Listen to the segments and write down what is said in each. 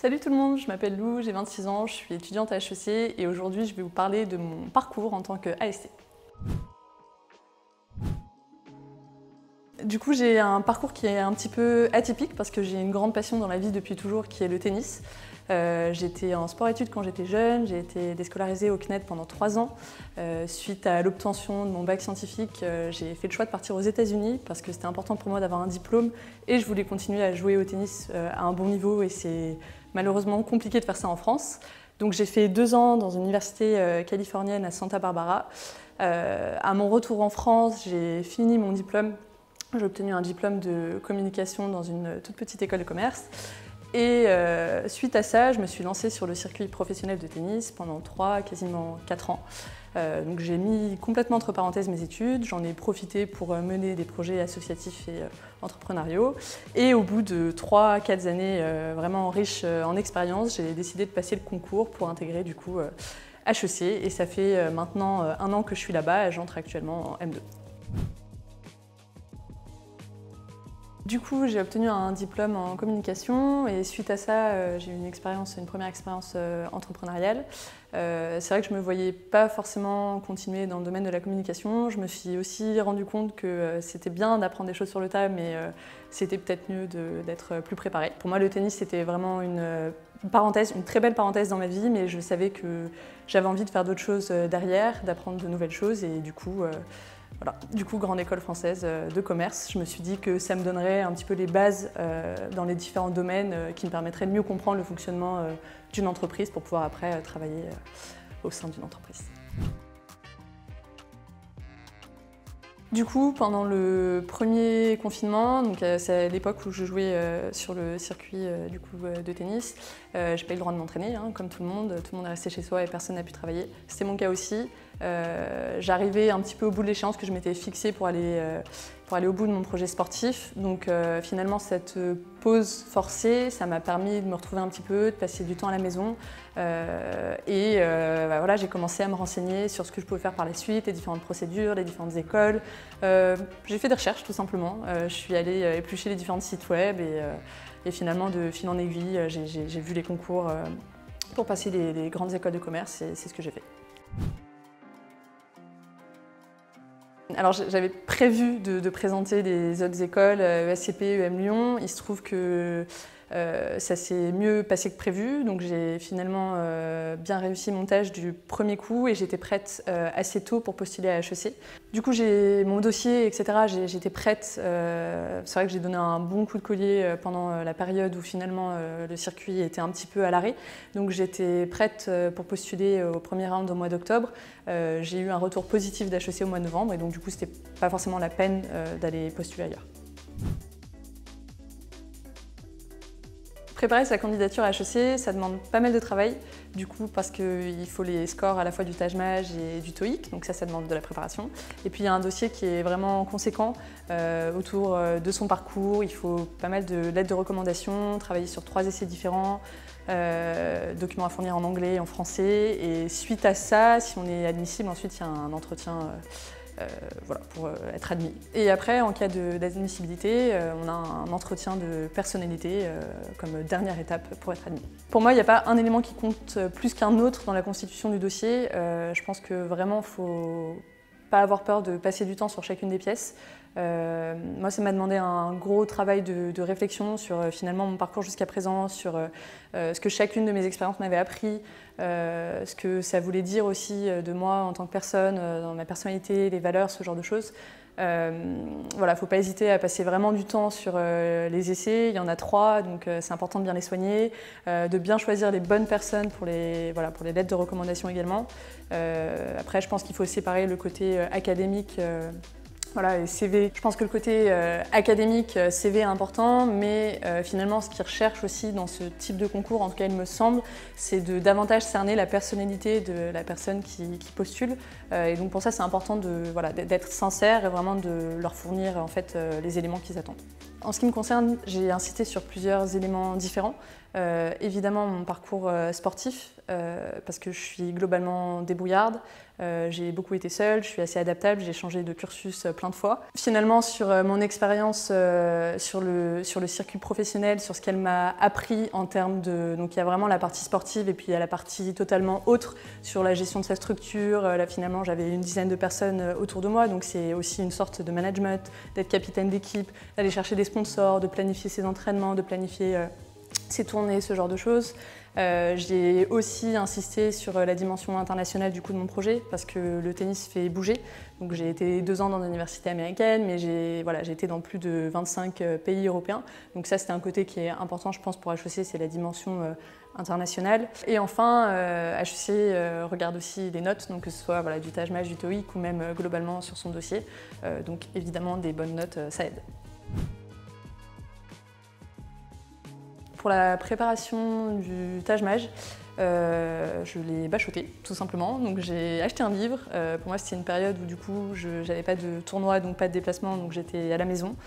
Salut tout le monde, je m'appelle Lou, j'ai 26 ans, je suis étudiante à HEC et aujourd'hui je vais vous parler de mon parcours en tant qu'AST. Du coup, j'ai un parcours qui est un petit peu atypique parce que j'ai une grande passion dans la vie depuis toujours qui est le tennis. J'étais en sport-études quand j'étais jeune, j'ai été déscolarisée au CNED pendant 3 ans. Suite à l'obtention de mon bac scientifique, j'ai fait le choix de partir aux États-Unis parce que c'était important pour moi d'avoir un diplôme et je voulais continuer à jouer au tennis à un bon niveau et c'est malheureusement compliqué de faire ça en France. Donc j'ai fait 2 ans dans une université californienne à Santa Barbara. À mon retour en France, j'ai fini mon diplôme. J'ai obtenu un diplôme de communication dans une toute petite école de commerce. Et suite à ça, je me suis lancée sur le circuit professionnel de tennis pendant 3, quasiment 4 ans. Donc j'ai mis complètement entre parenthèses mes études, j'en ai profité pour mener des projets associatifs et entrepreneuriaux. Et au bout de 3-4 années vraiment riches en expérience, j'ai décidé de passer le concours pour intégrer du coup HEC. Et ça fait maintenant 1 an que je suis là-bas et j'entre actuellement en M2. Du coup, j'ai obtenu un diplôme en communication et suite à ça, j'ai eu une première expérience entrepreneuriale. C'est vrai que je ne me voyais pas forcément continuer dans le domaine de la communication. Je me suis aussi rendu compte que c'était bien d'apprendre des choses sur le tas, mais c'était peut-être mieux d'être plus préparé. Pour moi, le tennis, c'était vraiment une parenthèse, une très belle parenthèse dans ma vie, mais je savais que j'avais envie de faire d'autres choses derrière, d'apprendre de nouvelles choses et du coup, voilà. Du coup, grande école française de commerce, je me suis dit que ça me donnerait un petit peu les bases dans les différents domaines qui me permettraient de mieux comprendre le fonctionnement d'une entreprise pour pouvoir après travailler au sein d'une entreprise. Du coup, pendant le premier confinement, c'est à l'époque où je jouais sur le circuit de tennis, j'ai pas eu le droit de m'entraîner, hein, comme tout le monde est resté chez soi et personne n'a pu travailler. C'était mon cas aussi. J'arrivais un petit peu au bout de l'échéance que je m'étais fixée pour aller au bout de mon projet sportif. Donc finalement, cette pause forcée, ça m'a permis de me retrouver un petit peu, de passer du temps à la maison. Voilà, j'ai commencé à me renseigner sur ce que je pouvais faire par la suite, les différentes procédures, les différentes écoles. J'ai fait des recherches tout simplement. Je suis allée éplucher les différents sites web et finalement, de fil en aiguille, j'ai vu les concours pour passer les grandes écoles de commerce et c'est ce que j'ai fait. Alors j'avais prévu de présenter les autres écoles, ESCP, EM Lyon. Il se trouve que ça s'est mieux passé que prévu, donc j'ai finalement bien réussi mon stage du premier coup et j'étais prête assez tôt pour postuler à HEC. Du coup, j'ai mon dossier, etc. J'étais prête. C'est vrai que j'ai donné un bon coup de collier pendant la période où finalement le circuit était un petit peu à l'arrêt. Donc j'étais prête pour postuler au premier round au mois d'octobre. J'ai eu un retour positif d'HEC au mois de novembre et donc du coup, c'était pas forcément la peine d'aller postuler ailleurs. Préparer sa candidature à HEC, ça demande pas mal de travail, du coup, parce qu'il faut les scores à la fois du Taj-Mahal et du TOEIC, donc ça demande de la préparation. Et puis il y a un dossier qui est vraiment conséquent autour de son parcours, il faut pas mal de lettres de recommandation, travailler sur 3 essais différents, documents à fournir en anglais et en français, et suite à ça, si on est admissible, ensuite il y a un entretien voilà, pour être admis. Et après, en cas d'admissibilité, on a un entretien de personnalité comme dernière étape pour être admis. Pour moi, il n'y a pas un élément qui compte plus qu'un autre dans la constitution du dossier. Je pense que vraiment, il ne faut pas avoir peur de passer du temps sur chacune des pièces. Moi, ça m'a demandé un gros travail de réflexion sur finalement mon parcours jusqu'à présent, sur ce que chacune de mes expériences m'avait appris, ce que ça voulait dire aussi de moi en tant que personne, dans ma personnalité, les valeurs, ce genre de choses. Voilà, il ne faut pas hésiter à passer vraiment du temps sur les essais, il y en a 3, donc c'est important de bien les soigner, de bien choisir les bonnes personnes pour les lettres de recommandation également. Après, je pense qu'il faut séparer le côté académique voilà, et CV. Je pense que le côté académique, CV est important, mais finalement, ce qu'ils recherchent aussi dans ce type de concours, en tout cas il me semble, c'est de davantage cerner la personnalité de la personne qui postule. Et donc pour ça, c'est important d'être sincère et vraiment de leur fournir en fait, les éléments qu'ils attendent. En ce qui me concerne, j'ai insisté sur plusieurs éléments différents. Évidemment, mon parcours sportif, parce que je suis globalement débrouillarde. J'ai beaucoup été seule, je suis assez adaptable, j'ai changé de cursus plein de fois. Finalement, sur mon expérience sur le circuit professionnel, sur ce qu'elle m'a appris en termes de... Donc il y a vraiment la partie sportive et puis il y a la partie totalement autre sur la gestion de sa structure. Là, finalement, j'avais une dizaine de personnes autour de moi, donc c'est aussi une sorte de management, d'être capitaine d'équipe, d'aller chercher des sponsors, de planifier ses entraînements, de planifier ses tournées, ce genre de choses. J'ai aussi insisté sur la dimension internationale du coup de mon projet parce que le tennis fait bouger. Donc j'ai été 2 ans dans l'université américaine, mais j'ai été dans plus de 25 pays européens. Donc ça, c'était un côté qui est important, je pense, pour HEC, c'est la dimension internationale. Et enfin, HEC regarde aussi les notes, donc que ce soit du Taj Mahal, du TOEIC ou même globalement sur son dossier. Donc évidemment, des bonnes notes, ça aide. Pour la préparation du Taj Mahal, je l'ai bachoté, tout simplement. Donc j'ai acheté un livre. Pour moi, c'était une période où du coup, je n'avais pas de tournoi, donc pas de déplacement, donc j'étais à la maison.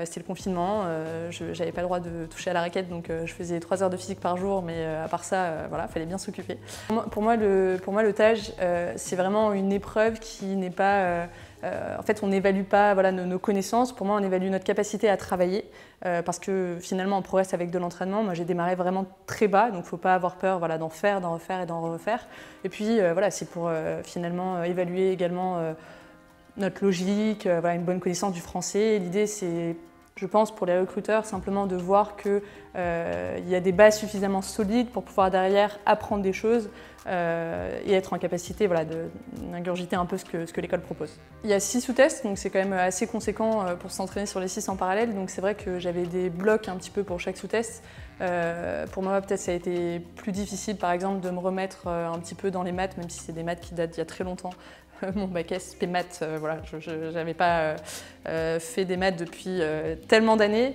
C'était le confinement, je n'avais pas le droit de toucher à la raquette, donc je faisais 3 heures de physique par jour, mais à part ça, il fallait bien s'occuper. Pour moi, le Taj, c'est vraiment une épreuve qui n'est pas... en fait, on n'évalue pas nos connaissances. Pour moi, on évalue notre capacité à travailler parce que finalement, on progresse avec de l'entraînement. Moi, j'ai démarré vraiment très bas, donc il ne faut pas avoir peur d'en faire, d'en refaire et d'en refaire. Et puis, c'est pour finalement évaluer également notre logique, une bonne connaissance du français. L'idée, c'est, je pense, pour les recruteurs, simplement de voir qu'il y a des bases suffisamment solides pour pouvoir derrière apprendre des choses et être en capacité d'ingurgiter un peu ce que l'école propose. Il y a 6 sous-tests, donc c'est quand même assez conséquent pour s'entraîner sur les 6 en parallèle. Donc c'est vrai que j'avais des blocs un petit peu pour chaque sous-test. Pour moi, peut-être ça a été plus difficile, par exemple, de me remettre un petit peu dans les maths, même si c'est des maths qui datent d'il y a très longtemps. Mon bac SP maths, je n'avais pas fait des maths depuis tellement d'années.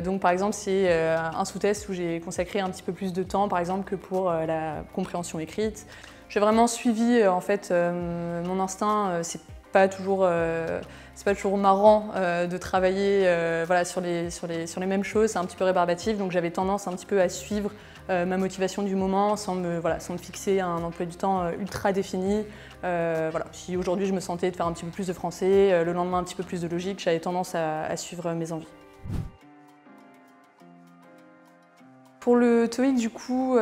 Donc par exemple, c'est un sous-test où j'ai consacré un petit peu plus de temps, par exemple, que pour la compréhension écrite. J'ai vraiment suivi en fait mon instinct. C'est pas toujours marrant de travailler sur les mêmes choses. C'est un petit peu rébarbatif, donc j'avais tendance un petit peu à suivre ma motivation du moment sans me fixer un emploi du temps ultra défini. Si aujourd'hui je me sentais de faire un petit peu plus de français, le lendemain un petit peu plus de logique, j'avais tendance à suivre mes envies. Pour le TOEIC, du coup,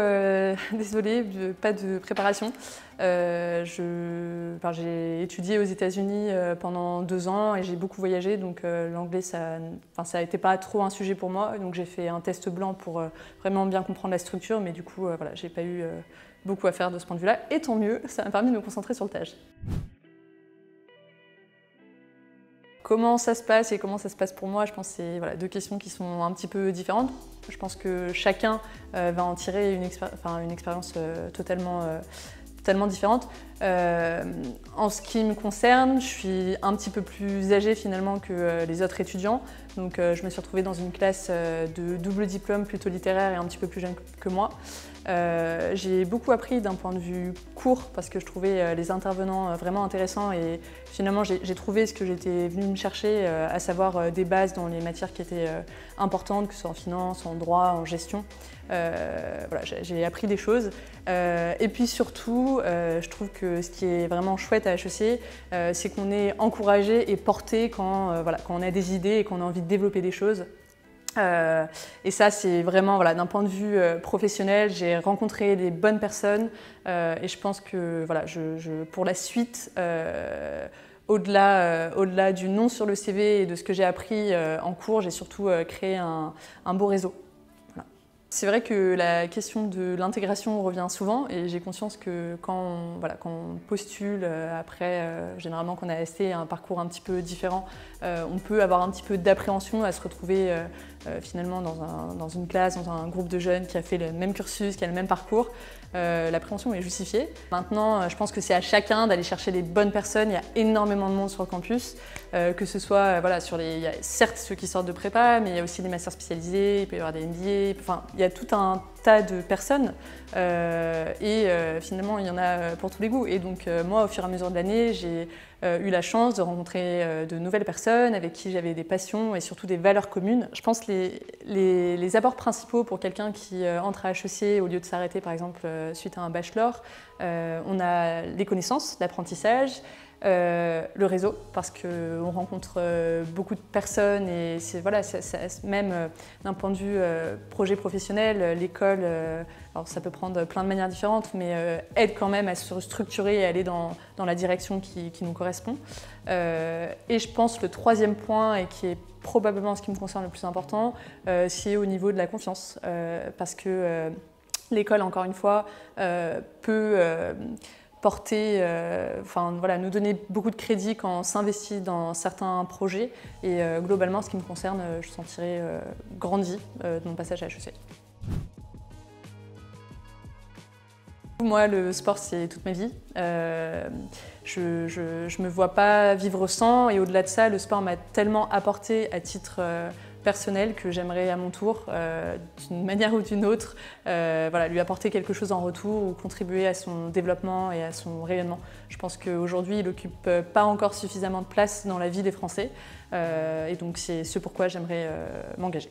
désolée, pas de préparation. J'ai étudié aux États-Unis pendant 2 ans et j'ai beaucoup voyagé, donc l'anglais, ça n'était pas trop un sujet pour moi. Donc j'ai fait un test blanc pour vraiment bien comprendre la structure, mais du coup, j'ai pas eu beaucoup à faire de ce point de vue-là. Et tant mieux, ça m'a permis de me concentrer sur le Taj. Comment ça se passe et comment ça se passe pour moi, je pense que c'est 2 questions qui sont un petit peu différentes. Je pense que chacun va en tirer une expérience totalement différente. En ce qui me concerne, je suis un petit peu plus âgée finalement que les autres étudiants. Donc je me suis retrouvée dans une classe de double diplôme plutôt littéraire et un petit peu plus jeune que moi. J'ai beaucoup appris d'un point de vue court parce que je trouvais les intervenants vraiment intéressants et finalement j'ai trouvé ce que j'étais venue me chercher, à savoir des bases dans les matières qui étaient importantes, que ce soit en finance, en droit, en gestion. J'ai appris des choses. Et puis surtout, je trouve que ce qui est vraiment chouette à HEC, c'est qu'on est encouragé et porté quand on a des idées et qu'on a envie de développer des choses. Et ça, c'est vraiment, d'un point de vue professionnel, j'ai rencontré des bonnes personnes et je pense que pour la suite, au-delà du nom sur le CV et de ce que j'ai appris en cours, j'ai surtout créé un beau réseau. C'est vrai que la question de l'intégration revient souvent et j'ai conscience que quand on postule après, généralement qu'on a ST un parcours un petit peu différent, on peut avoir un petit peu d'appréhension à se retrouver finalement dans une classe, dans un groupe de jeunes qui a fait le même cursus, qui a le même parcours. L'appréhension est justifiée. Maintenant, je pense que c'est à chacun d'aller chercher les bonnes personnes. Il y a énormément de monde sur le campus, que ce soit il y a certes ceux qui sortent de prépa, mais il y a aussi des masters spécialisés, il peut y avoir des MBA. Enfin, il y a tout un tas de personnes finalement il y en a pour tous les goûts. Et donc moi, au fur et à mesure de l'année, j'ai eu la chance de rencontrer de nouvelles personnes avec qui j'avais des passions et surtout des valeurs communes. Je pense que les apports principaux pour quelqu'un qui entre à HEC au lieu de s'arrêter par exemple suite à un bachelor, on a les connaissances, l'apprentissage, le réseau, parce qu'on rencontre beaucoup de personnes et voilà, même d'un point de vue projet professionnel, l'école, alors ça peut prendre plein de manières différentes, mais aide quand même à se structurer et aller dans la direction qui nous correspond. Et je pense le troisième point, et qui est probablement ce qui me concerne le plus important, c'est au niveau de la confiance, parce que l'école, encore une fois, peut porter, voilà, nous donner beaucoup de crédit quand on s'investit dans certains projets. Et globalement, ce qui me concerne, je sentirai grandi de mon passage à HEC. Moi, le sport, c'est toute ma vie. Je ne me vois pas vivre sans, et au-delà de ça, le sport m'a tellement apporté à titre personnel que j'aimerais à mon tour, d'une manière ou d'une autre, voilà, lui apporter quelque chose en retour ou contribuer à son développement et à son rayonnement. Je pense qu'aujourd'hui, il n'occupe pas encore suffisamment de place dans la vie des Français, et donc c'est ce pourquoi j'aimerais m'engager.